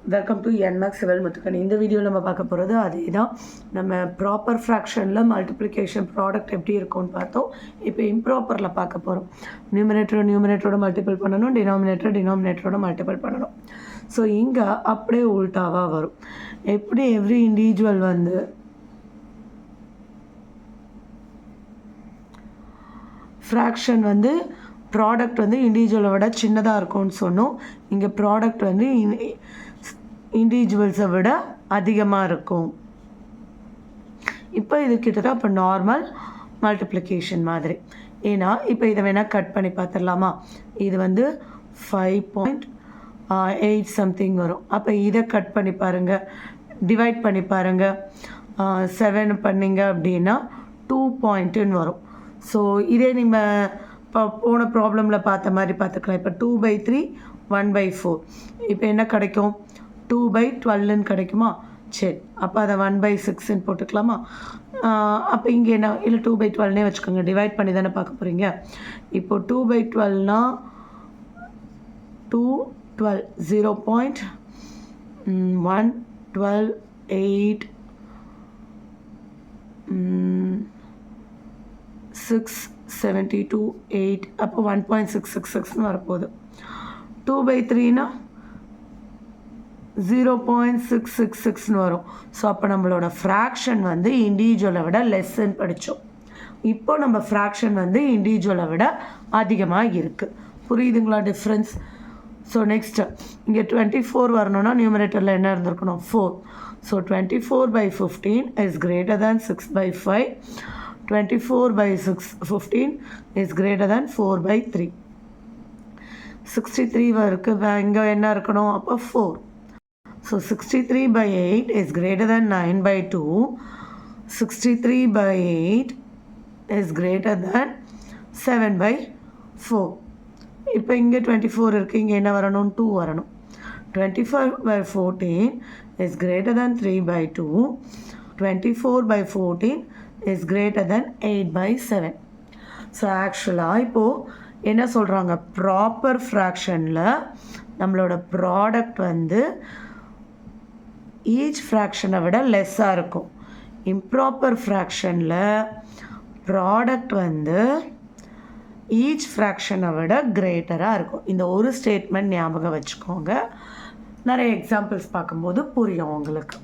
Welcome to NMAX civil Muthukkan. இந்த வீடியோவில் நம்ம பார்க்க போகிறது அதே தான். நம்ம ப்ராப்பர் ஃப்ராக்ஷனில் மல்டிப்ளிகேஷன் ப்ராடக்ட் எப்படி இருக்கும்னு பார்த்தோம். இப்போ இம்ப்ராப்பரில் பார்க்க போகிறோம். நியூமரேட்டரோட மல்டிபிள் பண்ணணும், டினாமினேட்டரோட மல்டிபிள் பண்ணணும். ஸோ இங்கே அப்படியே உல்ட்டாவாக வரும். எப்படி எவ்ரி இண்டிவிஜுவல் வந்து ஃப்ராக்ஷன் வந்து ப்ராடக்ட் வந்து இண்டிவிஜுவலை விட சின்னதாக இருக்கும்னு சொன்னோம். இங்கே ப்ராடக்ட் வந்து இண்டிவிஜுவல்ஸை விட அதிகமாக இருக்கும். இப்போ இது கிட்டத்தட்ட இப்போ நார்மல் மல்டிப்ளிகேஷன் மாதிரி. ஏன்னா இப்போ இதை வேணால் கட் பண்ணி பார்த்துடலாமா? இது வந்து 5.8 சம்திங் வரும். அப்போ இதை கட் பண்ணி பாருங்கள், டிவைட் பண்ணி பாருங்கள். 7 பண்ணிங்க அப்படின்னா 2 வரும். ஸோ இதே நீங்கள் இப்போ போன ப்ராப்ளமில் பார்த்த மாதிரி பார்த்துக்கலாம். இப்போ 2/3 1/4. இப்போ என்ன கிடைக்கும்? 2/12 கிடைக்குமா? சரி, அப்போ அதை 1/6 போட்டுக்கலாமா? அப்போ இங்கே என்ன இல்லை 2/12 வச்சுக்கோங்க. டிவைட் பண்ணி தானே பார்க்க போகிறீங்க. இப்போது 2/12 212 0.128 672 8 அப்போ 1.666 வரப்போகுது. 2/3 0.666 வரும். ஸோ அப்போ நம்மளோட ஃப்ராக்ஷன் வந்து இண்டிவிஜுவலை விட லெஸ்ன்னு படித்தோம். இப்போ நம்ம ஃப்ராக்ஷன் வந்து இண்டிவிஜுவலை விட அதிகமாக இருக்குது. புரியுதுங்களா டிஃப்ரென்ஸ்? ஸோ நெக்ஸ்ட்டு இங்கே 24 வரணும்னா நியூமரேட்டரில் என்ன இருந்திருக்கணும்? 4. So 24/15 is greater than 6/5. 24/15 is greater than 4/3. 63 இருக்குது. இங்கே என்ன இருக்கணும்? அப்போ 4. So 63/8 is greater than 9/2. 63/8 is greater than 7/4. இப்போ இங்கே 24 இருக்குது. இங்கே என்ன வரணும்? 2 வரணும். 24/14 is greater than 3/2. 24/14 is greater than 8/7. So ஆக்சுவலாக இப்போது என்ன சொல்கிறாங்க? ப்ராப்பர் ஃப்ராக்ஷனில் நம்மளோட ப்ராடக்ட் வந்து ஈச் ஃப்ராக்ஷனை விட லெஸ்ஸாக இருக்கும். இம்ப்ராப்பர் ஃப்ராக்ஷனில் ப்ராடக்ட் வந்து ஈச் ஃப்ராக்ஷனை விட கிரேட்டராக இருக்கும். இந்த ஒரு ஸ்டேட்மெண்ட் ஞாபகம் வச்சுக்கோங்க. நிறைய எக்ஸாம்பிள்ஸ் பார்க்கும்போது புரியும் உங்களுக்கு.